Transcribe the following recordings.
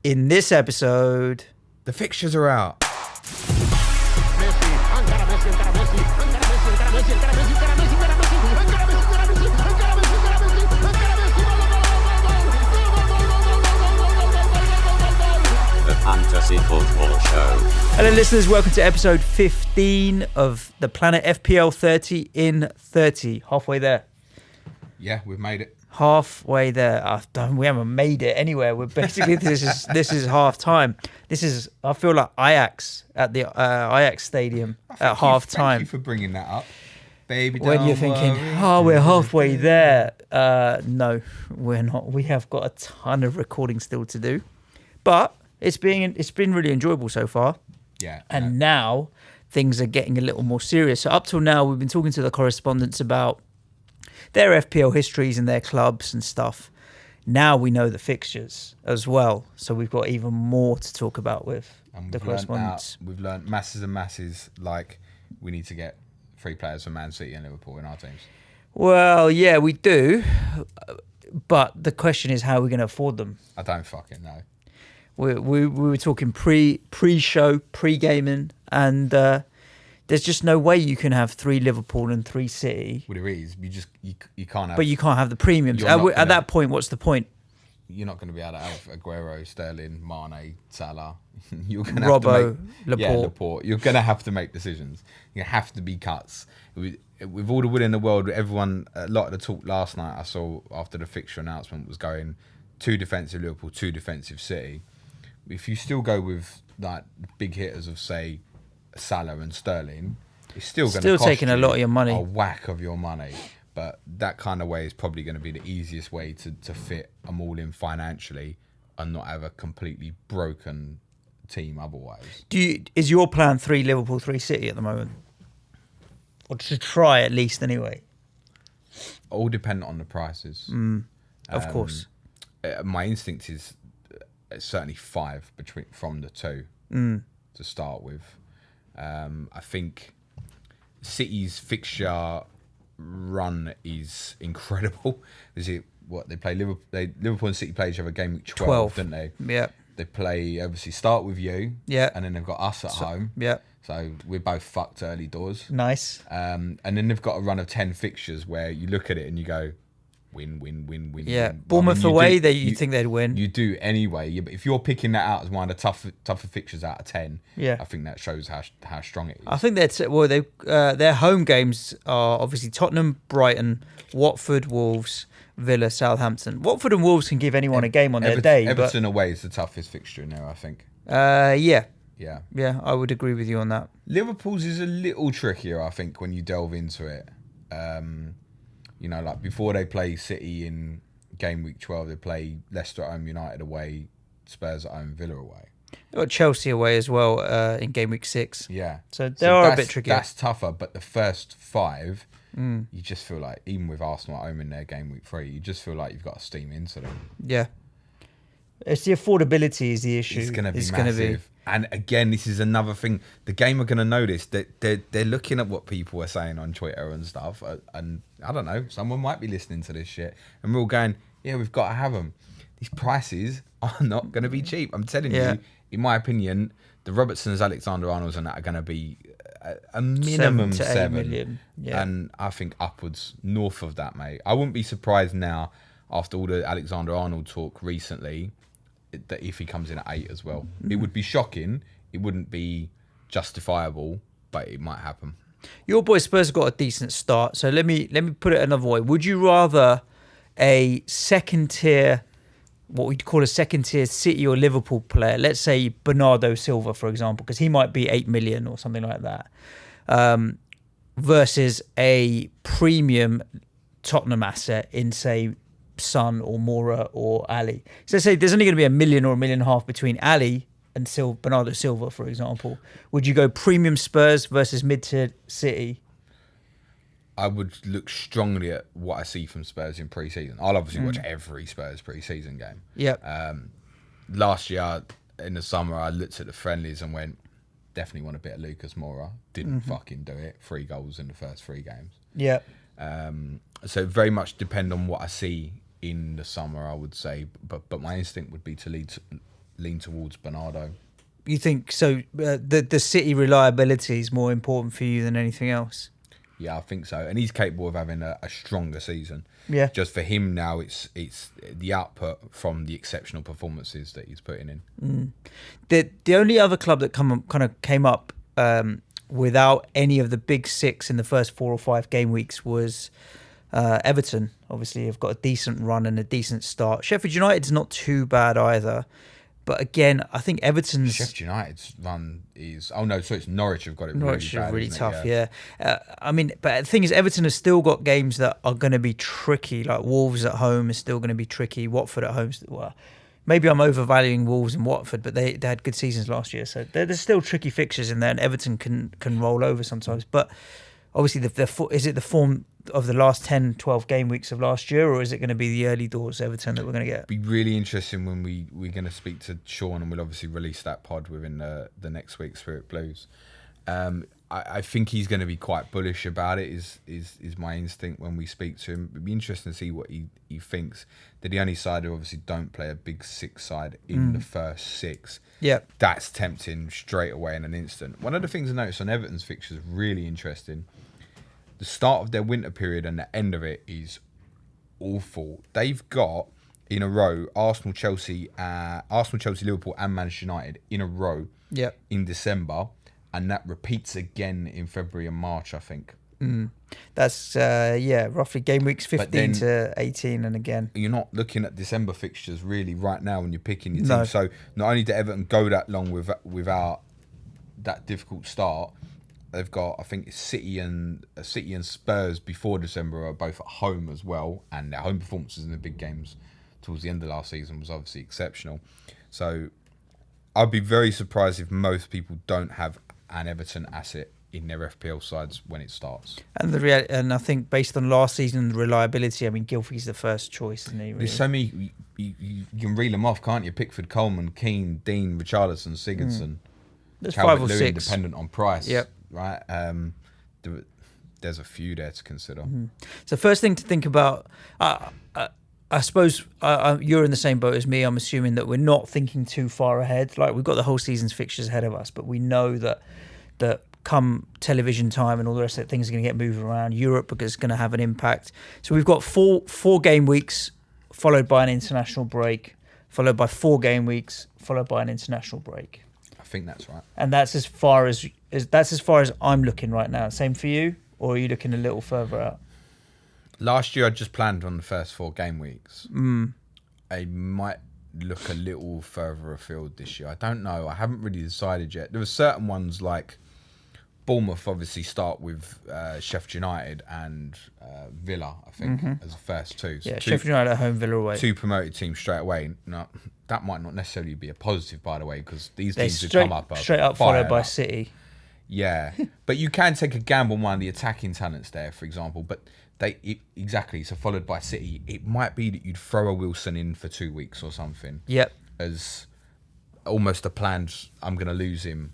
In this episode, the fixtures are out. The Fantasy Football Show. Hello listeners, welcome to episode 15 of the Planet FPL 30 in 30. Halfway there. Yeah, we've made it. Halfway there. We haven't made it anywhere. We're basically this is half time. This is, I feel like Ajax at the Ajax Stadium at half time. Thank you for bringing that up, baby. When you're thinking, we're halfway there. No, we're not. We have got a ton of recording still to do, but it's been really enjoyable so far. Yeah. And now things are getting a little more serious. So up till now, we've been talking to the correspondents about their FPL histories and their clubs and stuff. Now we know the fixtures as well. So we've got even more to talk about with the correspondents. We've learned masses and masses, like we need to get 3 players from Man City and Liverpool in our teams. Well, yeah, we do. But the question is how we're going to afford them. I don't fucking know. We were talking pre-show, pre-gaming, and there's just no way you can have 3 Liverpool and 3 City. Well, there is. You can't have. But you can't have the premiums. At that point, what's the point? You're not going to be able to have Aguero, Sterling, Mane, Salah. You're going to Robbo, have to make, Laporte. You're going to have to make decisions. You have to be cuts. With all the will in the world, a lot of the talk last night I saw after the fixture announcement was going 2 defensive Liverpool, 2 defensive City. If you still go with like big hitters of say Salah and Sterling, it's still going to cost taking you a lot of your money, a whack of your money. But that kind of way is probably going to be the easiest way to fit them all in financially and not have a completely broken team otherwise. Is your plan 3 Liverpool, 3 City at the moment, or to try at least anyway? All dependent on the prices. Of course. My instinct is certainly 5 from the 2 to start with. I think City's fixture run is incredible. Is it what they play? Liverpool and City play each other game week 12, don't they? Yeah. They play obviously start with you. Yeah. And then they've got us at home. Yeah. So we're both fucked early doors. Nice. And then they've got a run of 10 fixtures where you look at it and you go, win. Yeah, win. Bournemouth away, you think they'd win. You do anyway. Yeah, but if you're picking that out as one of the tougher fixtures out of 10, yeah, I think that shows how strong it is. I think their home games are obviously Tottenham, Brighton, Watford, Wolves, Villa, Southampton. Watford and Wolves can give anyone a game on their day. Everton away is the toughest fixture in there, I think. Yeah, I would agree with you on that. Liverpool's is a little trickier, I think, when you delve into it. Like before they play City in game week 12, they play Leicester at home, United away, Spurs at home, Villa away. They've got Chelsea away as well in game week 6. Yeah. So they are a bit trickier. That's tougher, but the first 5, you just feel like, even with Arsenal at home in their game week 3, you just feel like you've got to steam into them. Yeah. It's the affordability is the issue. It's going to be massive. And again, this is another thing. The game are going to notice that they're looking at what people are saying on Twitter and stuff. And I don't know, someone might be listening to this shit. And we're all going, yeah, we've got to have them. These prices are not going to be cheap. I'm telling you, in my opinion, the Robertsons, Alexander-Arnolds and that are going to be a minimum 7 million. Yeah. And I think upwards north of that, mate. I wouldn't be surprised now, after all the Alexander-Arnold talk recently, that if he comes in at 8 as well. It would be shocking. It wouldn't be justifiable, but it might happen. Your boy Spurs got a decent start, so let me put it another way. Would you rather a second tier, what we'd call a second tier City or Liverpool player, let's say Bernardo Silva, for example, because he might be 8 million or something like that, versus a premium Tottenham asset in, say, Son or Mora or Ali? So say there's only going to be $1 million or $1.5 million between Ali and Bernardo Silva, for example. Would you go premium Spurs versus mid-tier City? I would look strongly at what I see from Spurs in pre-season. I'll obviously watch every Spurs pre-season game. Yeah. Last year in the summer, I looked at the friendlies and went, definitely want a bit of Lucas Moura. Didn't fucking do it. 3 goals in the first 3 games. Yeah. So very much depend on what I see in the summer, I would say. But my instinct would be to lean towards Bernardo. You think so? The City reliability is more important for you than anything else. Yeah, I think so, and he's capable of having a stronger season. Yeah. Just for him now, it's the output from the exceptional performances that he's putting in. The only other club that kind of came up without any of the big six in the first 4 or 5 game weeks was Everton. Obviously, have got a decent run and a decent start. Sheffield United's not too bad either. But again, I think Everton's... Sheffield United's run is... Oh, no, so it's Norwich have got it Norwich really bad, are really isn't tough, it? yeah. I mean, but the thing is, Everton has still got games that are going to be tricky. Like Wolves at home is still going to be tricky. Watford at home... Well, maybe I'm overvaluing Wolves and Watford, but they had good seasons last year. So there's still tricky fixtures in there, and Everton can roll over sometimes. But obviously, is it the form of the last 10, 12 game weeks of last year, or is it going to be the early doors Everton that we're going to get? Be really interesting when we're going to speak to Sean, and we'll obviously release that pod within the next week's Spirit Blues. I think he's going to be quite bullish about it, is my instinct when we speak to him. It'd be interesting to see what he thinks. They're the only side who obviously don't play a big six side in the first 6. Yeah. That's tempting straight away in an instant. One of the things I noticed on Everton's fixtures really interesting. The start of their winter period and the end of it is awful. They've got in a row Arsenal, Chelsea, Liverpool, and Manchester United in a row in December, and that repeats again in February and March, I think. That's roughly game weeks 15 to 18, and again you're not looking at December fixtures really right now when you're picking your team. No. So not only did Everton go that long without that difficult start, they've got, I think, City and Spurs before December are both at home as well, and their home performances in the big games towards the end of last season was obviously exceptional. So I'd be very surprised if most people don't have an Everton asset in their FPL sides when it starts. And and I think based on last season reliability, I mean, Gylfi's the first choice, isn't he? Really? There's so many, you can reel them off, can't you? Pickford, Coleman, Keane, Dean, Richarlison, Sigurdsson. There's 5 or 6 dependent on price. Yep. Right. There's a few there to consider. So first thing to think about, I suppose you're in the same boat as me. I'm assuming that we're not thinking too far ahead. Like, we've got the whole season's fixtures ahead of us, but we know that come television time and all the rest of it, things are going to get moved around. Europe is going to have an impact. So we've got four game weeks followed by an international break, followed by 4 game weeks, followed by an international break. I think that's right. And that's as far as I'm looking right now. Same for you, or are you looking a little further out? Last year I just planned on the first 4 game weeks. I might look a little further afield this year. I don't know. I haven't really decided yet. There were certain ones like Bournemouth obviously start with Sheffield United and Villa, I think, as the first 2. So yeah, Sheffield United at home, Villa away. 2 promoted teams straight away. No, that might not necessarily be a positive, by the way, because these teams who come up straight up followed by City. Yeah, but you can take a gamble on one of the attacking talents there, for example. But exactly, so followed by City, it might be that you'd throw a Wilson in for 2 weeks or something. Yep. As almost a planned, I'm going to lose him.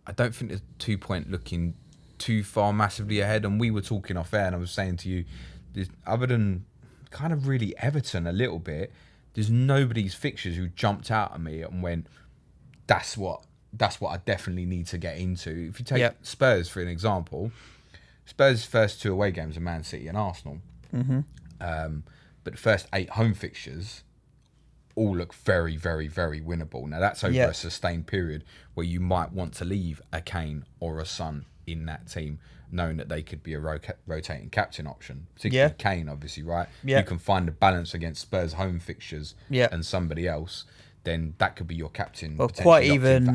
I don't think there's 2 point looking too far massively ahead. And we were talking off air, and I was saying to you, other than kind of really Everton a little bit, there's nobody's fixtures who jumped out at me and went, that's what I definitely need to get into. If you take Spurs for an example, Spurs' first 2 away games are Man City and Arsenal. But the first 8 home fixtures all look very, very, very winnable. Now, that's over a sustained period where you might want to leave a Kane or a Son in that team, knowing that they could be a rotating captain option. Particularly Kane, obviously, right? You can find a balance against Spurs' home fixtures and somebody else, then that could be your captain. Well, quite even...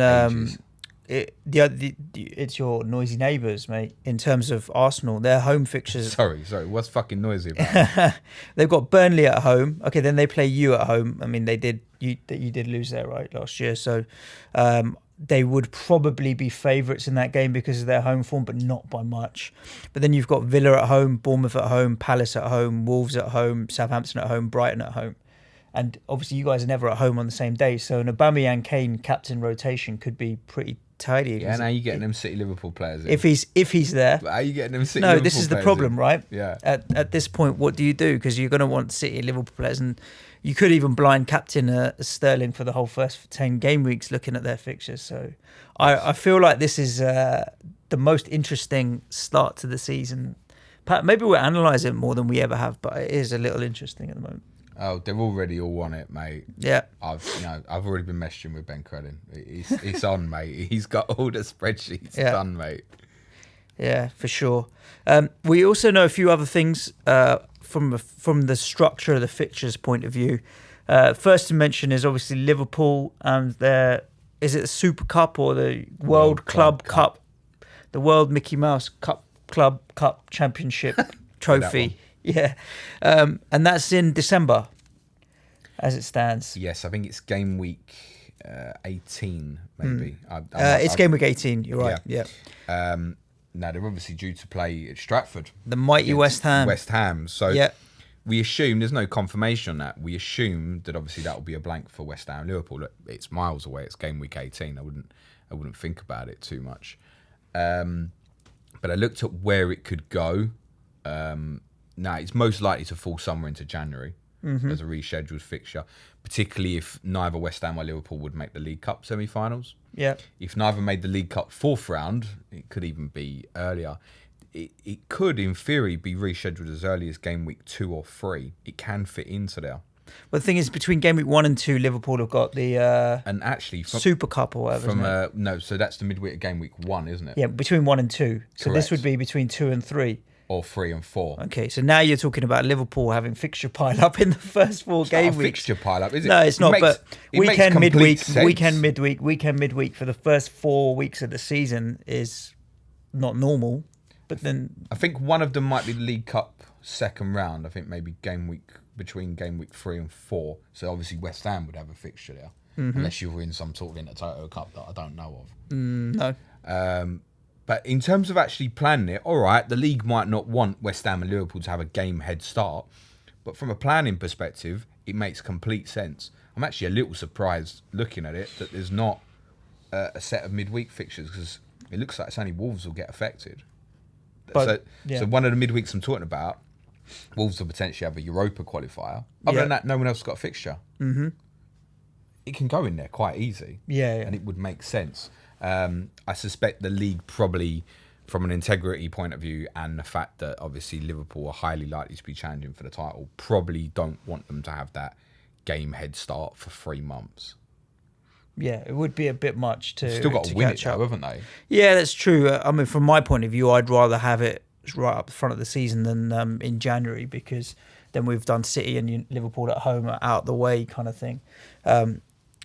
it's your noisy neighbours, mate. In terms of Arsenal, their home fixtures. Sorry, what's fucking noisy about it? They've got Burnley at home. Okay, then they play you at home. I mean, you did lose there, right, last year. So they would probably be favourites in that game because of their home form, but not by much. But then you've got Villa at home, Bournemouth at home, Palace at home, Wolves at home, Southampton at home, Brighton at home. And obviously, you guys are never at home on the same day. So an Aubameyang Kane captain rotation could be pretty tidy. Yeah, now you're getting them City Liverpool players in. If he's there. But how are you getting them City No, Liverpool this is the players problem, in? right? Yeah. At this point, what do you do? Because you're going to want City and Liverpool players, and you could even blind captain Sterling for the whole first 10 game weeks looking at their fixtures. So I feel like this is the most interesting start to the season. Maybe we'll analyse it more than we ever have, but it is a little interesting at the moment. Oh, they're already all on it, mate. Yeah. I've already been messaging with Ben Crellin. He's on, mate. He's got all the spreadsheets done, mate. Yeah, for sure. We also know a few other things from the structure of the fixtures point of view. First to mention is obviously Liverpool and is it the Super Cup or the World Club Cup? The World Mickey Mouse Club Cup Championship trophy. Yeah. And that's in December as it stands. Yes, I think it's game week 18, maybe. It's game week 18, you're right. Yeah. Now, they're obviously due to play at Stratford. The mighty West Ham. West Ham. So we assume, there's no confirmation on that. We assume that obviously that will be a blank for West Ham. Liverpool, look, it's miles away. It's game week 18. I wouldn't think about it too much. But I looked at where it could go. Now, it's most likely to fall somewhere into January as a rescheduled fixture, particularly if neither West Ham or Liverpool would make the League Cup semi-finals. Yeah. If neither made the League Cup fourth round, it could even be earlier. It could, in theory, be rescheduled as early as game week 2 or 3. It can fit into there. Well, the thing is, between game week 1 and 2, Liverpool have got the and actually Super Cup or whatever. No, so that's the midweek of game week 1, isn't it? Yeah, between 1 and 2. So Correct. this would be between 2 and 3. Or 3 and 4. Okay, so now you're talking about Liverpool having fixture pile up in the first 4 game weeks. Fixture pile up, is it? No, it's not. But weekend midweek for the first 4 weeks of the season is not normal. But then I think one of them might be the League Cup second round. I think maybe between game week 3 and 4. So obviously West Ham would have a fixture there, unless you were in some sort of Intertoto Cup that I don't know of. No. But in terms of actually planning it, all right, the league might not want West Ham and Liverpool to have a game head start. But from a planning perspective, it makes complete sense. I'm actually a little surprised looking at it that there's not a set of midweek fixtures, because it looks like it's only Wolves will get affected. So one of the midweeks I'm talking about, Wolves will potentially have a Europa qualifier. Other than that, no one else has got a fixture. Mm-hmm. It can go in there quite easy. Yeah. And it would make sense. I suspect the league probably, from an integrity point of view, and the fact that obviously Liverpool are highly likely to be challenging for the title, probably don't want them to have that game head start for 3 months. Yeah, it would be a bit much to Still got to win it, up. though, haven't they? Yeah, that's true. I mean, from my point of view, I'd rather have it right up the front of the season than in January, because then we've done City and Liverpool at home out the way kind of thing.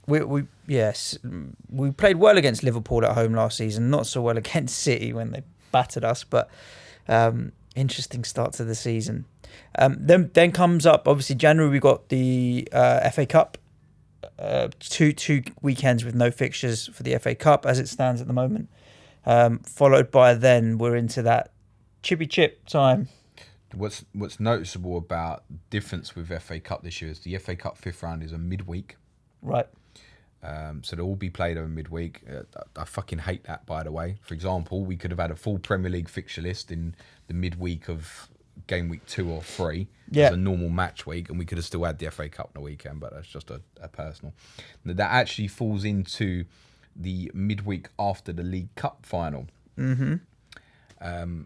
We played well against Liverpool at home last season, not so well against City when they battered us, but interesting start to the season. Then comes up, obviously, January we got the FA Cup, two weekends with no fixtures for the FA Cup as it stands at the moment, followed by then we're into that chippy chip time. What's noticeable about difference with FA Cup this year is the FA Cup 5th round is a midweek. Right. So they'll all be played over midweek. I fucking hate that, by the way. For example, we could have had a full Premier League fixture list in the midweek of game week 2 or 3 as a normal match week, and we could have still had the FA Cup on the weekend, but that's just a personal. That actually falls into the midweek after the League Cup final. Mm-hmm.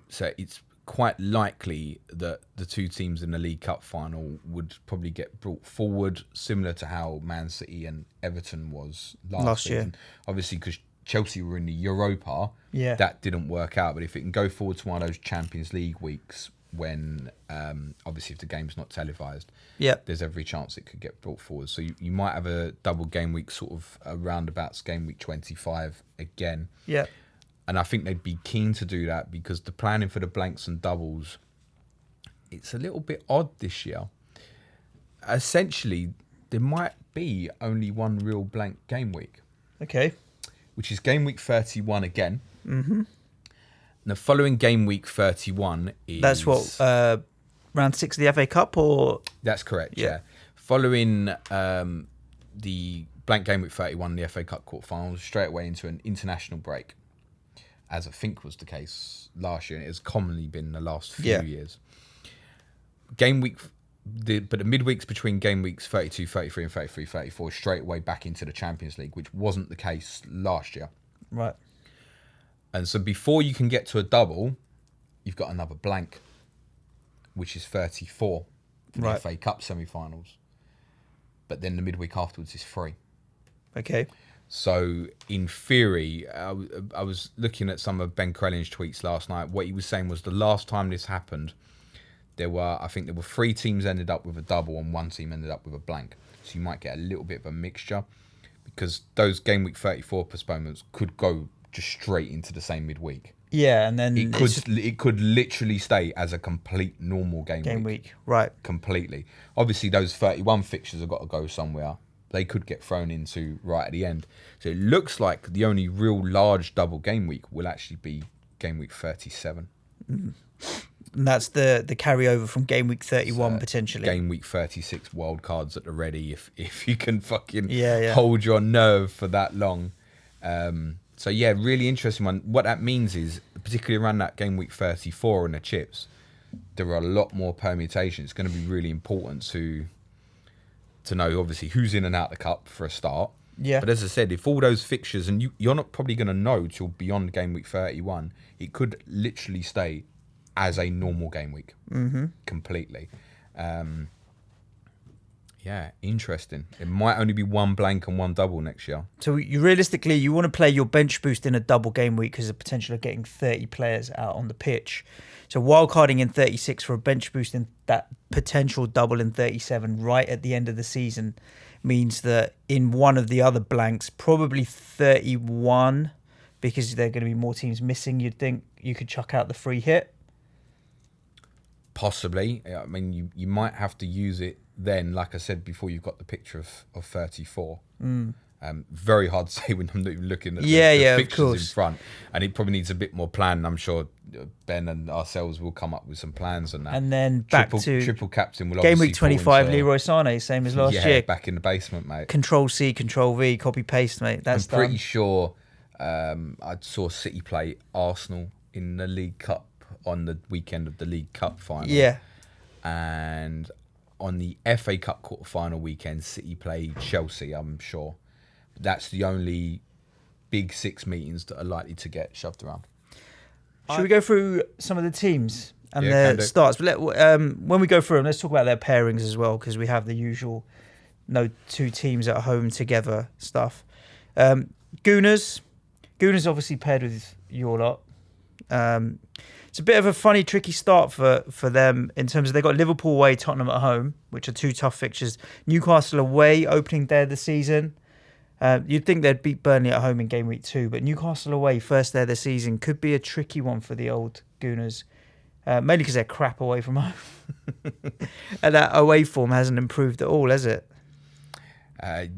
So it's quite likely that the 2 teams in the League Cup final would probably get brought forward, similar to how Man City and Everton was last season. Year. Obviously, because Chelsea were in the Europa, that didn't work out. But if it can go forward to one of those Champions League weeks, when obviously if the game's not televised, there's every chance it could get brought forward. So you might have a double game week, sort of around about game week 25 again. Yeah. And I think they'd be keen to do that, because the planning for the blanks and doubles, it's a little bit odd this year. Essentially, there might be only one real blank game week. Okay. Which is game week 31 again. Mm-hmm. The following game week 31 is... That's what, round 6 of the FA Cup, or...? That's correct, yeah. Following the blank game week 31 in the FA Cup quarterfinals, straight away into an international break, as I think was the case last year, and it has commonly been the last few years. Game week, but the midweeks between game weeks 32, 33, and 33, 34, straight away back into the Champions League, which wasn't the case last year. Right. And so before you can get to a double, you've got another blank, which is 34 for the FA Cup semi-finals. But then the midweek afterwards is free. Okay. So in theory, I was looking at some of Ben Crellin's tweets last night. What he was saying was the last time this happened, I think there were 3 teams ended up with a double and 1 team ended up with a blank. So you might get a little bit of a mixture, because those game week 34 postponements could go just straight into the same midweek. Yeah, and then it could literally stay as a complete normal game week. Right. Completely. Obviously, those 31 fixtures have got to go somewhere. They could get thrown into right at the end. So it looks like the only real large double game week will actually be game week 37. Mm. And that's the carryover from game week 31 potentially. Game week 36 wild cards at the ready if you can fucking hold your nerve for that long. So yeah, really interesting one. What that means is, particularly around that game week 34 and the chips, there are a lot more permutations. It's going to be really important to know, obviously, who's in and out the cup for a start. Yeah. But as I said, if all those fixtures, and you're not probably going to know till beyond game week 31, it could literally stay as a normal game week completely. Yeah, interesting. It might only be 1 blank and 1 double next year. So you realistically, you want to play your bench boost in a double game week because of the potential of getting 30 players out on the pitch. So wildcarding in 36 for a bench boost in that potential double in 37 right at the end of the season means that in one of the other blanks, probably 31, because there are going to be more teams missing, you'd think you could chuck out the free hit? Possibly. I mean, you might have to use it then, like I said before, you've got the picture of 34. Very hard to say when I'm not even looking at the fixtures in front, and it probably needs a bit more plan. I'm sure Ben and ourselves will come up with some plans on that. And then back to triple captain will game week 25, Leroy Sané, same as last year. Back in the basement, mate. Control C, Control V, copy paste, mate. I'm pretty sure I saw City play Arsenal in the League Cup on the weekend of the League Cup final. Yeah, and on the FA Cup quarter-final weekend, City played Chelsea, I'm sure. But that's the only big 6 meetings that are likely to get shoved around. Should we go through some of the teams and their starts? But when we go through them, let's talk about their pairings as well, because we have the usual no 2 teams at home together stuff. Gooners obviously paired with your lot. It's a bit of a funny, tricky start for them in terms of they got Liverpool away, Tottenham at home, which are 2 tough fixtures. Newcastle away, opening day of the season. You'd think they'd beat Burnley at home in game week 2, but Newcastle away, first day of the season, could be a tricky one for the old Gooners, mainly because they're crap away from home. And that away form hasn't improved at all, has it?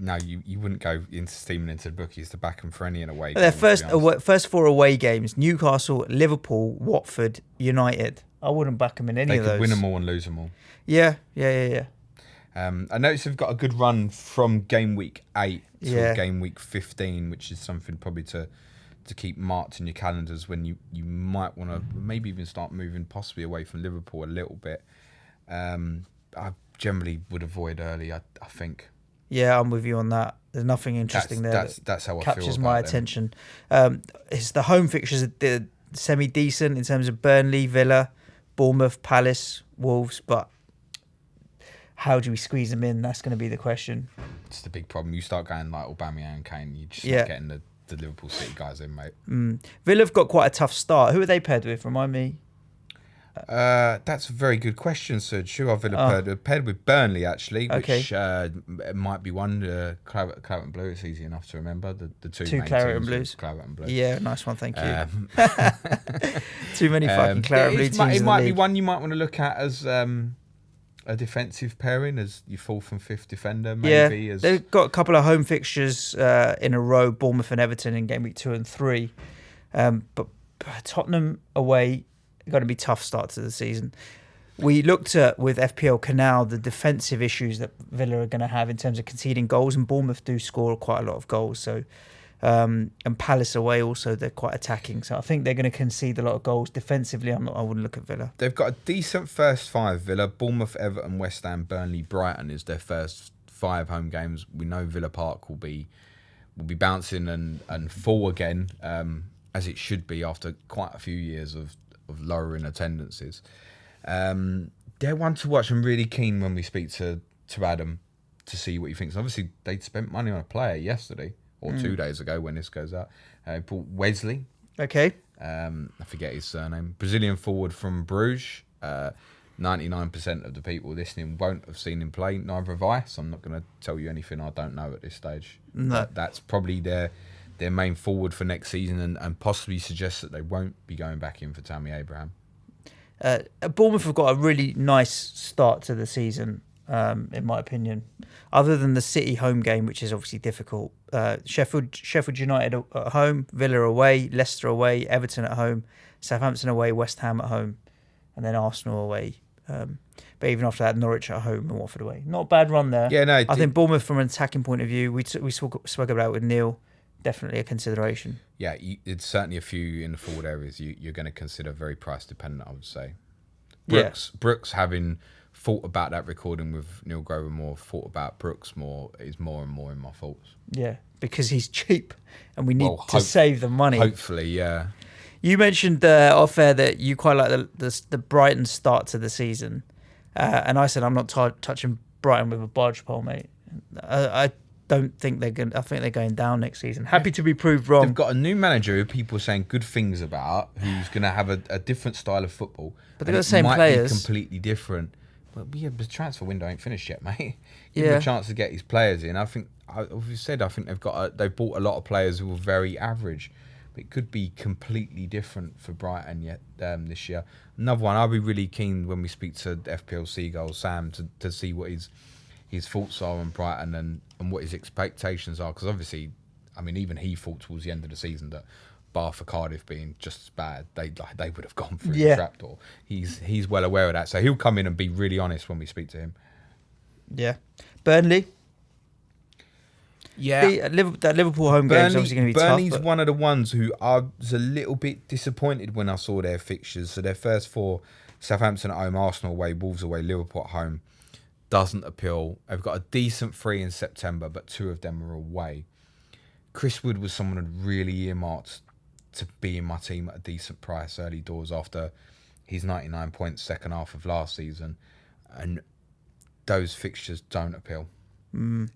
No, you wouldn't go into steaming into the bookies to back them for any in away. Their first 4 away games: Newcastle, Liverpool, Watford, United. I wouldn't back them in any of those. They could win them all and lose them all. Yeah. I noticed they've got a good run from game week 8 to game week 15, which is something probably to keep marked in your calendars when you might want to maybe even start moving possibly away from Liverpool a little bit. I generally would avoid early, I think. Yeah, I'm with you on that. There's nothing interesting there. That's how I captures feel about my attention. It's the home fixtures are semi-decent in terms of Burnley, Villa, Bournemouth, Palace, Wolves, but how do we squeeze them in? That's going to be the question. It's the big problem. You start going like Aubameyang and Kane, you just not getting the Liverpool City guys in, mate. Villa have got quite a tough start. Who are they paired with? Remind me. That's a very good question, Suj. Who are Villa paired with? Burnley, actually, which might be one. Claret and Blue, it's easy enough to remember. The two Claret and Blues. Claret and Blue. Yeah, nice one, thank you. Too many fucking Claret and Blue teams. It might be one you might want to look at as a defensive pairing, as your 4th and 5th defender, maybe. Yeah, they've got a couple of home fixtures in a row, Bournemouth and Everton in game week 2 and 3. But Tottenham away, going to be tough start to the season. We looked at with FPL Canal the defensive issues that Villa are going to have in terms of conceding goals, and Bournemouth do score quite a lot of goals. So, and Palace away also they're quite attacking. So I think they're going to concede a lot of goals defensively. I wouldn't look at Villa. They've got a decent first five. Villa, Bournemouth, Everton, West Ham, Burnley, Brighton is their first 5 home games. We know Villa Park will be bouncing and full again, as it should be after quite a few years of lowering attendances. They're one to watch. I'm really keen when we speak to Adam to see what he thinks. Obviously, they spent money on a player yesterday or 2 days ago when this goes out. Paul Wesley. Okay. I forget his surname. Brazilian forward from Bruges. 99% of the people listening won't have seen him play. Neither have I, so I'm not going to tell you anything I don't know at this stage. No. That's probably their main forward for next season, and possibly suggests that they won't be going back in for Tammy Abraham. Bournemouth have got a really nice start to the season, in my opinion. Other than the City home game, which is obviously difficult. Sheffield United at home, Villa away, Leicester away, Everton at home, Southampton away, West Ham at home, and then Arsenal away. But even after that, Norwich at home and Watford away. Not a bad run there. Yeah, no. I think Bournemouth, from an attacking point of view, we spoke about it with Neil. Definitely a consideration. Yeah, it's certainly a few in the forward areas you're going to consider very price dependent, I would say. Brooks, having thought about that recording with Neil Grover more, thought about Brooks more, is more and more in my thoughts. Yeah, because he's cheap and we need to save the money. Hopefully, yeah. You mentioned off air that you quite like the Brighton start to the season. And I said I'm not touching Brighton with a barge pole, mate. I don't think they're going. I think they're going down next season. Happy to be proved wrong. They've got a new manager who people are saying good things about, who's going to have a different style of football. But they've got the same players. Be completely different. But yeah, the transfer window ain't finished yet, mate. Give Yeah. him a chance to get his players in. I think they've bought a lot of players who are very average. But it could be completely different for Brighton this year. Another one, I'll be really keen when we speak to FPL Seagull Sam to see what his thoughts are on Brighton and what his expectations are, because obviously, I mean, even he thought towards the end of the season that bar for Cardiff being just as bad, they would have gone through the trapdoor. He's well aware of that, so he'll come in and be really honest when we speak to him. Yeah, Burnley. Yeah, that Liverpool home game is obviously going to be Burnley's tough. But one of the ones who I was a little bit disappointed when I saw their fixtures. So their first 4: Southampton at home, Arsenal away, Wolves away, Liverpool at home, doesn't appeal. They've got a decent 3 in September, but 2 of them are away. Chris Wood was someone who'd really earmarked to be in my team at a decent price early doors after his 99 points second half of last season, and those fixtures don't appeal.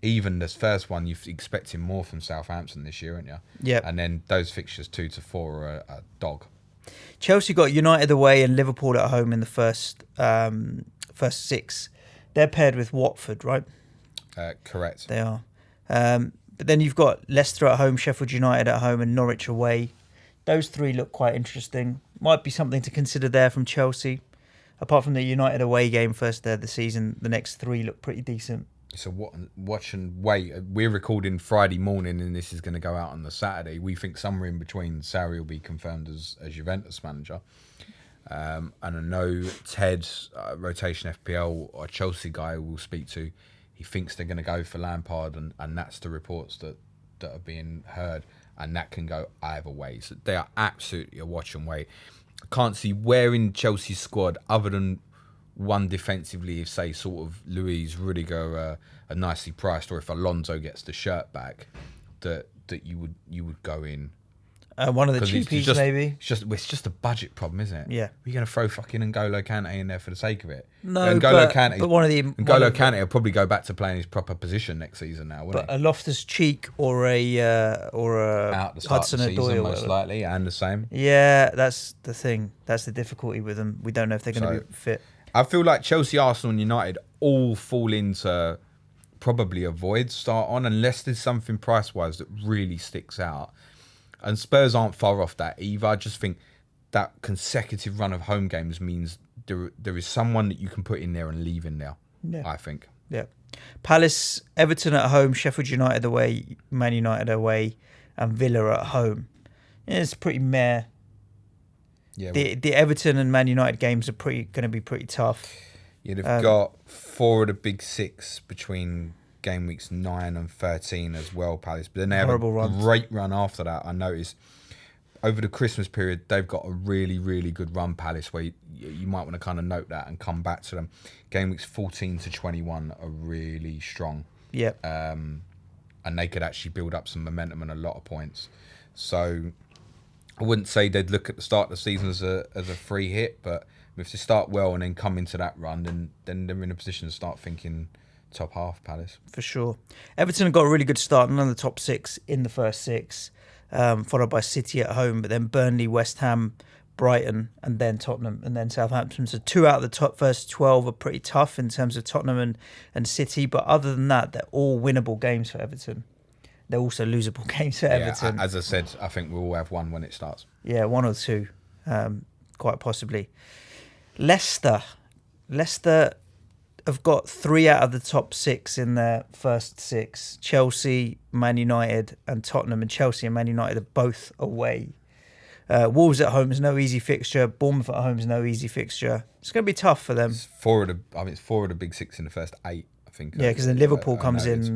Even this first one, you're expecting more from Southampton this year, aren't you? Yeah. And then those fixtures 2 to 4 are a dog. Chelsea got United away and Liverpool at home in the first 6. They're paired with Watford, right? Correct. They are. But then you've got Leicester at home, Sheffield United at home, and Norwich away. Those 3 look quite interesting. Might be something to consider there from Chelsea. Apart from the United away game first there of the season, the next 3 look pretty decent. So watch and wait. We're recording Friday morning, and this is going to go out on the Saturday. We think somewhere in between, Sarri will be confirmed as Juventus manager. And I know Ted, rotation FPL, or Chelsea guy we'll speak to, he thinks they're going to go for Lampard, and that's the reports that are being heard, and that can go either way. So they are absolutely a watch and wait. I can't see where in Chelsea's squad, other than one defensively, if say sort of Luis Rudiger are nicely priced, or if Alonso gets the shirt back, that you would go in. One of the cheapies, maybe. It's just a budget problem, isn't it? Yeah. You're going to throw fucking N'Golo Kante in there for the sake of it. No, Kante, but one of the Kante will probably go back to playing his proper position next season now, wouldn't he? A Loftus-Cheek or a out the start Hudson of the season, Odoi, most likely, and the same. Yeah, that's the thing. That's the difficulty with them. We don't know if they're going to be fit. I feel like Chelsea, Arsenal, and United all fall into probably a void start on, unless there's something price-wise that really sticks out. And Spurs aren't far off that either. I just think that consecutive run of home games means there is someone that you can put in there and leave in there, I think. Yeah. Palace, Everton at home, Sheffield United away, Man United away, and Villa at home. Yeah, it's pretty meh. Yeah, the Everton and Man United games are going to be pretty tough. You'd have got 4 of the big 6 between game weeks 9 and 13 as well, Palace. But then they have a great run after that. I noticed over the Christmas period, they've got a really, really good run, Palace, where you might want to kind of note that and come back to them. Game weeks 14 to 21 are really strong. Yeah. And they could actually build up some momentum and a lot of points. So I wouldn't say they'd look at the start of the season as a free hit, but if they start well and then come into that run, then they're in a position to start thinking top half, Palace. For sure. Everton have got a really good start, none of the top 6 in the first 6, followed by City at home, but then Burnley, West Ham, Brighton, and then Tottenham, and then Southampton. So 2 out of the first 12 are pretty tough in terms of Tottenham and City, but other than that, they're all winnable games for Everton. They're also losable games for Everton. As I said, I think we'll all have one when it starts. Yeah, 1 or 2, quite possibly. Leicester have got 3 out of the top 6 in their first 6. Chelsea, Man United and Tottenham, and Chelsea and Man United are both away. Wolves at home is no easy fixture. Bournemouth at home is no easy fixture. It's going to be tough for them. It's 4 of the big 6 in the first 8, I think. Yeah, because then Liverpool comes in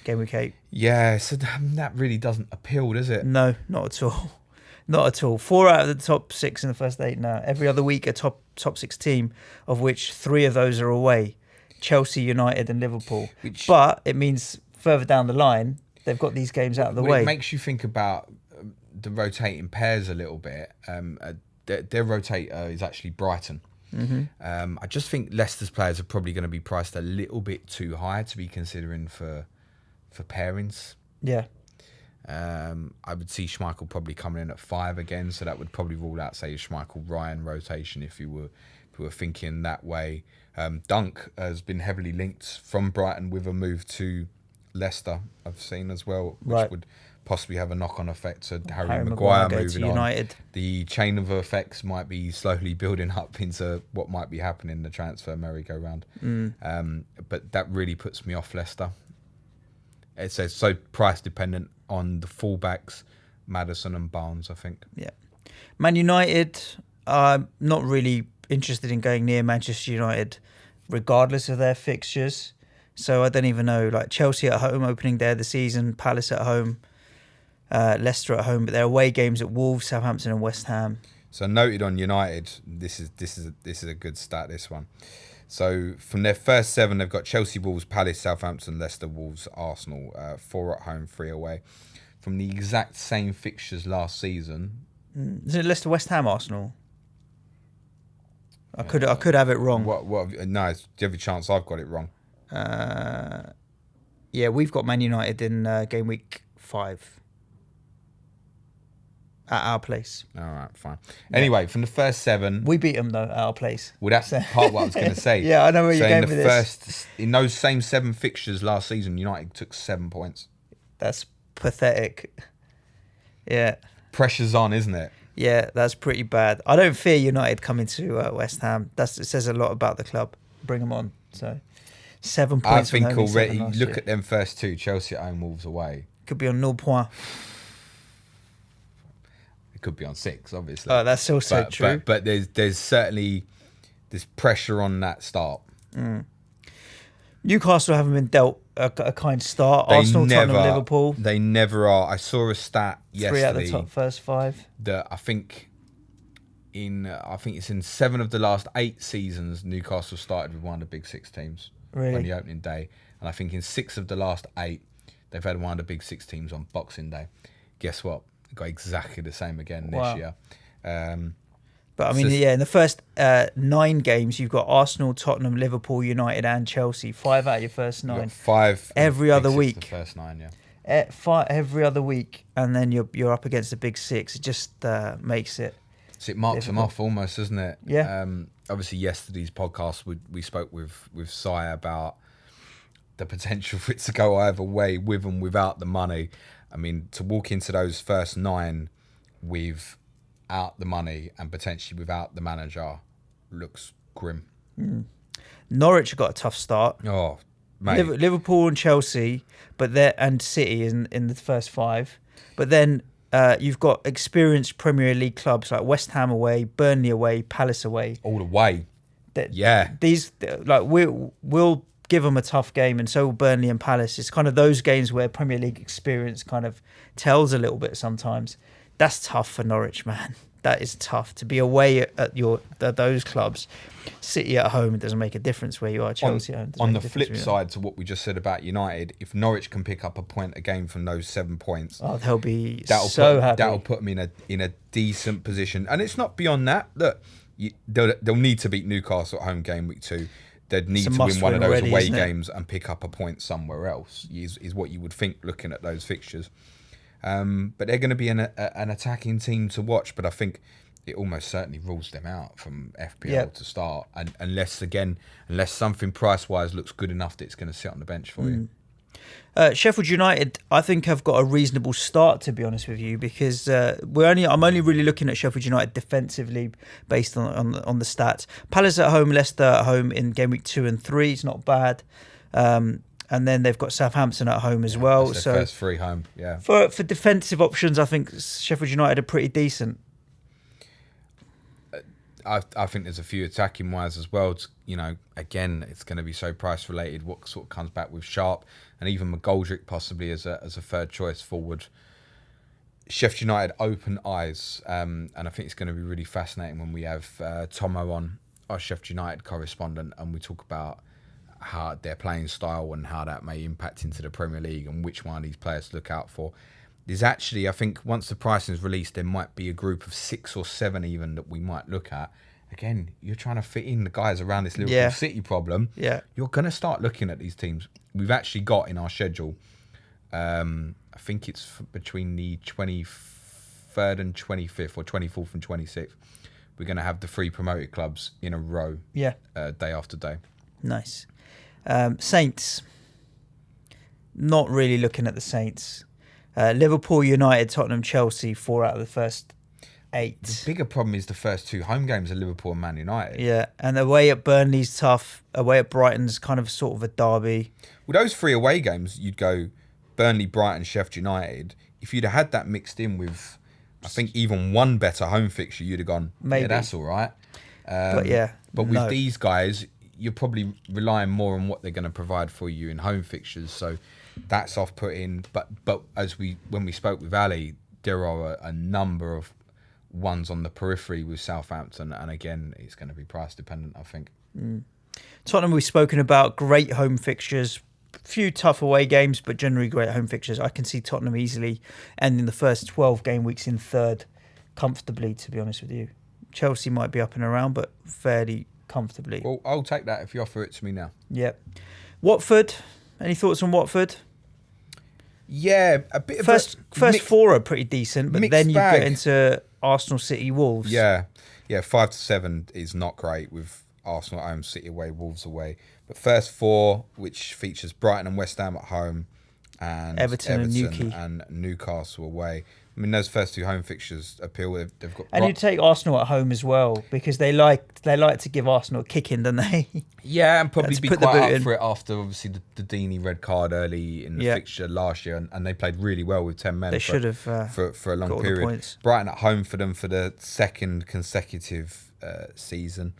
game week 8. Yeah, so that really doesn't appeal, does it? No, not at all. Not at all. 4 out of the top 6 in the first 8 now. Every other week a top 6 team, of which 3 of those are away. Chelsea, United and Liverpool. But it means further down the line, they've got these games out of the way. It makes you think about the rotating pairs a little bit. Their rotator is actually Brighton. Mm-hmm. I just think Leicester's players are probably going to be priced a little bit too high to be considering for pairings. Yeah. I would see Schmeichel probably coming in at 5 again, so that would probably rule out, say, Schmeichel-Ryan rotation if you were thinking that way. Dunk has been heavily linked from Brighton with a move to Leicester, I've seen as well, which would possibly have a knock-on effect to Harry Maguire moving on. United. The chain of effects might be slowly building up into what might be happening in the transfer merry-go-round. But that really puts me off Leicester. It's so price-dependent on the fullbacks, Maddison and Barnes, I think. Yeah. Man United, I'm not really interested in going near Manchester United, regardless of their fixtures. So I don't even know. Like Chelsea at home, opening day of the season, Palace at home, Leicester at home, but their away games at Wolves, Southampton, and West Ham. So noted on United, this is a good stat. This one. So from their first 7, they've got Chelsea, Wolves, Palace, Southampton, Leicester, Wolves, Arsenal. 4 at home, 3 away. From the exact same fixtures last season. Is it Leicester, West Ham, Arsenal? I could have it wrong. No, do you have a chance I've got it wrong? Yeah, we've got Man United in game week 5 at our place. All right, fine. Anyway, from the first 7, we beat them though at our place. Well, that's part of what I was going to say. Yeah, I know where you're going with this. In those same 7 fixtures last season, United took 7 points. That's pathetic. Yeah. Pressure's on, isn't it? Yeah, that's pretty bad. I don't fear United coming to West Ham. It says a lot about the club. Bring them on. So 7 points. I think already. Look at them first 2: Chelsea at home, Wolves away. Could be on 0 points. It could be on 6, obviously. Oh, that's also true. But there's certainly pressure on that start. Newcastle haven't been dealt a kind start. Arsenal, Tottenham, Liverpool. They never are. I saw a stat yesterday. 3 out of the top first 5. That I think it's in 7 of the last 8 seasons, Newcastle started with one of the big 6 teams on the opening day, and I think in 6 of the last 8, they've had one of the big 6 teams on Boxing Day. Guess what? They got exactly the same again this year. But I mean, in the first 9 games, you've got Arsenal, Tottenham, Liverpool, United, and Chelsea. 5 out of your first 9. 5 every other week. The first 9, yeah. 5 every other week, and then you're up against the big 6. It just makes it. So it marks them off almost, doesn't it? Yeah. Obviously, yesterday's podcast, we spoke with Si about the potential for it to go either way, with and without the money. I mean, to walk into those first 9 without the money and potentially without the manager looks grim. Norwich have got a tough start. Oh, mate. Liverpool and Chelsea, and City in the first 5. But then you've got experienced Premier League clubs like West Ham away, Burnley away, Palace away. All the way. That- Yeah. These like we'll give them a tough game, and so will Burnley and Palace. It's kind of those games where Premier League experience kind of tells a little bit sometimes. That's tough for Norwich, man. That is tough to be away at those clubs. City at home, it doesn't make a difference where you are. Chelsea at home. On the flip side to what we just said about United, if Norwich can pick up a point a game from those 7 points, they'll be happy. That'll put them in a decent position. And it's not beyond that. Look, they'll need to beat Newcastle at home game week 2. They'd need to win one of those away games and pick up a point somewhere else. Is what you would think looking at those fixtures. But they're going to be an attacking team to watch. But I think it almost certainly rules them out from FPL to start, and unless something price wise looks good enough that it's going to sit on the bench for you. Sheffield United, I think, have got a reasonable start, to be honest with you, because I'm only really looking at Sheffield United defensively based on the stats. Palace at home, Leicester at home in game week 2 and 3. It's not bad. And then they've got Southampton at home as well. That's so their first 3 home. Yeah. For defensive options, I think Sheffield United are pretty decent. I think there's a few attacking wise as well. Again, it's going to be so price related. What sort of comes back with Sharp and even McGoldrick possibly as a third choice forward. Sheffield United open eyes, and I think it's going to be really fascinating when we have Tomo on, our Sheffield United correspondent, and we talk about how their playing style and how that may impact into the Premier League and which one of these players to look out for. There's actually, I think, once the pricing is released, there might be a group of 6 or 7 even that we might look at. Again, you're trying to fit in the guys around this Liverpool City problem. Yeah, you're going to start looking at these teams. We've actually got in our schedule, I think it's between the 23rd and 25th, or 24th and 26th. We're going to have the 3 promoted clubs in a row. Yeah, day after day. Nice. Saints. Not really looking at the Saints. Liverpool, United, Tottenham, Chelsea, 4 out of the first 8. The bigger problem is the first 2 home games are Liverpool and Man United. Yeah, and away at Burnley's tough. Away at Brighton's kind of sort of a derby. With those 3 away games, you'd go Burnley, Brighton, Sheffield United. If you'd have had that mixed in with, I think, even one better home fixture, you'd have gone, maybe. Yeah, that's all right. But with these guys, you're probably relying more on what they're going to provide for you in home fixtures. So that's off-putting. But when we spoke with Ali, there are a number of ones on the periphery with Southampton, and again, it's going to be price dependent, I think. Tottenham, we've spoken about, great home fixtures, few tough away games, but generally great home fixtures. I can see Tottenham easily ending the first 12 game weeks in 3rd comfortably, to be honest with you. Chelsea might be up and around, but fairly comfortably. Well, I'll take that if you offer it to me now. Yep. Watford, any thoughts on Watford? Yeah, a bit first 4 are pretty decent, but then you get into Arsenal, City, Wolves. Yeah, 5 to 7 is not great with Arsenal at home, City away, Wolves away. But first 4, which features Brighton and West Ham at home, and Everton and Newcastle away. I mean, those first 2 home fixtures appeal. They've got, and you take Arsenal at home as well, because they like to give Arsenal a kick in, don't they? Yeah, and probably be quite up for it after obviously the Deeney red card early in the fixture last year, and they played really well with 10 men. They should have for a long period. Brighton at home for them for the 2nd consecutive season.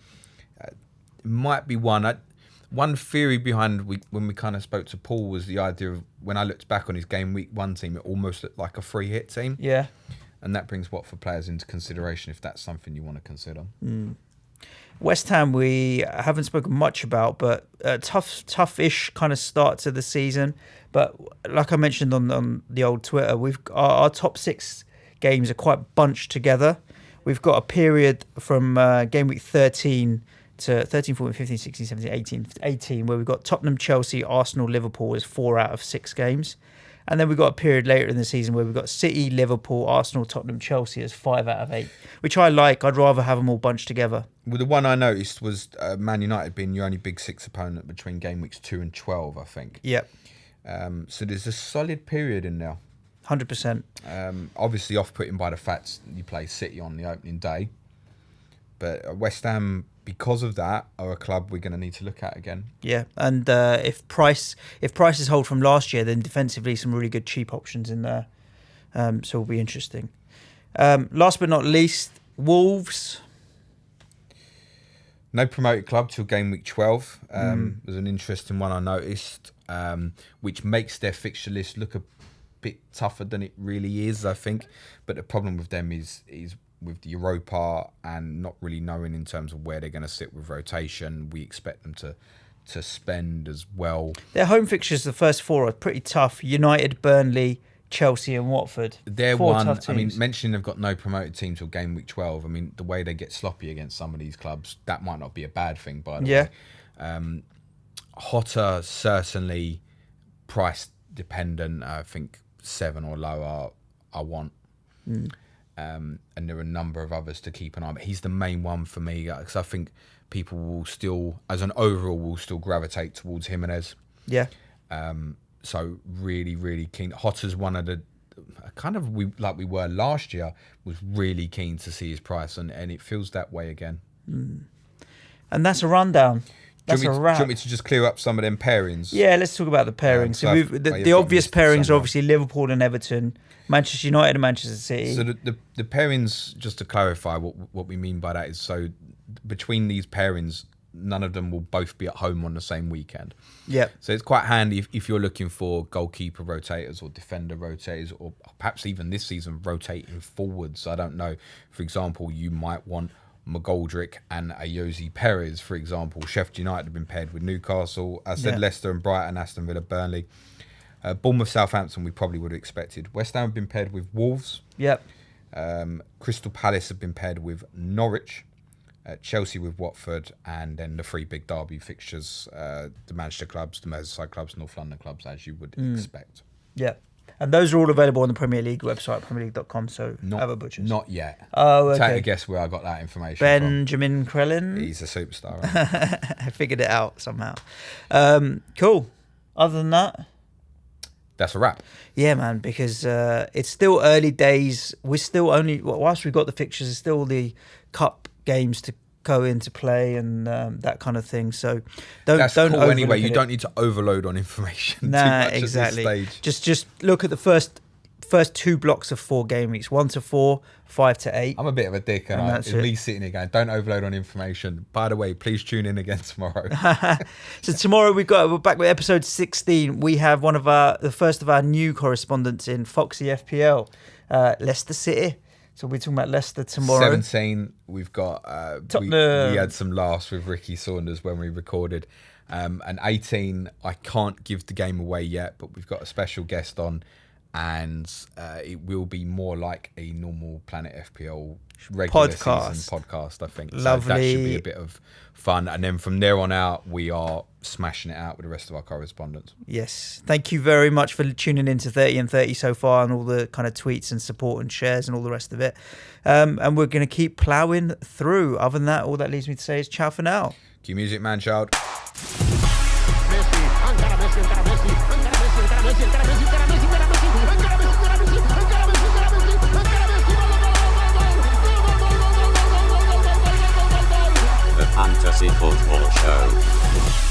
Might be one theory behind when we kind of spoke to Paul was the idea of, when I looked back on his game week 1 team, it almost looked like a free hit team. Yeah. And that brings Watford players into consideration if that's something you want to consider. West Ham we haven't spoken much about, but tough-ish kind of start to the season. But like I mentioned on the old Twitter, our top 6 games are quite bunched together. We've got a period from game week 13 to 13, 14, 15, 16, 17, 18, where we've got Tottenham, Chelsea, Arsenal, Liverpool as 4 out of 6 games. And then we've got a period later in the season where we've got City, Liverpool, Arsenal, Tottenham, Chelsea as 5 out of 8, which I like. I'd rather have them all bunched together. Well, the one I noticed was Man United being your only big 6 opponent between game weeks 2 and 12, I think. Yep. So there's a solid period in there. 100%. Obviously off-putting by the fact you play City on the opening day. But West Ham, because of that, are a club we're going to need to look at again. Yeah, and if prices hold from last year, then defensively some really good cheap options in there So it'll be interesting. Last but not least, Wolves. No promoted club till game week 12. There's an interesting one I noticed, which makes their fixture list look a bit tougher than it really is, I think. But the problem with them is with the Europa and not really knowing in terms of where they're going to sit with rotation. We expect them to spend as well. Their home fixtures, the first 4 are pretty tough. United, Burnley, Chelsea and Watford. They're 4 one. tough teams. I mean, mentioning they've got no promoted team till game week 12. I mean, the way they get sloppy against some of these clubs, that might not be a bad thing. By the way, Hotter certainly price dependent. I think 7 or lower. I want. And there are a number of others to keep an eye on. But he's the main one for me because I think people will still, as an overall, will still gravitate towards Jimenez. Yeah. So really, really keen. Hotter's one of the like we were last year, was really keen to see his price, and it feels that way again. And that's a rundown. That's a wrap. Do you want me to just clear up some of them pairings? Yeah, let's talk about the pairings. So the obvious pairings are obviously Liverpool and Everton, Manchester United and Manchester City. So the pairings, just to clarify what we mean by that, is so between these pairings, none of them will both be at home on the same weekend. Yeah. So it's quite handy if you're looking for goalkeeper rotators or defender rotators, or perhaps even this season rotating forwards. I don't know. For example, you might want McGoldrick and Ayoze Perez, for example. Sheffield United have been paired with Newcastle. I said Leicester and Brighton, Aston Villa, Burnley. Bournemouth, Southampton, we probably would have expected. West Ham have been paired with Wolves. Yep. Crystal Palace have been paired with Norwich. Chelsea with Watford, and then the 3 big derby fixtures, the Manchester clubs, the Merseyside clubs, North London clubs, as you would expect. Yeah. And those are all available on the Premier League website, premierleague.com, so have a butchers. Not yet. Oh, okay. Take a guess where I got that information Benjamin from. Krellin? He's a superstar. Right? I figured it out somehow. Cool. Other than that? That's a wrap. Yeah, man, because it's still early days. We're still only, whilst we've got the fixtures, there's still the cup games to go into play and that kind of thing. So don't cool overlook anyway. You it. don't need to overload on information. Nah, too much exactly. At this stage. Just look at the first 2 blocks of 4 game weeks: 1 to 4, 5 to 8. I'm a bit of a dick, and I'm at least sitting here going, "Don't overload on information." By the way, please tune in again tomorrow. So tomorrow we're back with episode 16. We have the first of our new correspondents in Foxy FPL, Leicester City. So we're talking about Leicester tomorrow. 17, we've got... Tottenham. We had some laughs with Ricky Saunders when we recorded. And 18, I can't give the game away yet, but we've got a special guest on, and it will be more like a normal Planet FPL regular season podcast, I think. Lovely. So that should be a bit of fun. And then from there on out, we are smashing it out with the rest of our correspondents. Yes. Thank you very much for tuning in to 30 and 30 so far, and all the kind of tweets and support and shares and all the rest of it. And we're going to keep ploughing through. Other than that, all that leaves me to say is ciao for now. Cue music, man, child. The Fantasy Football Show.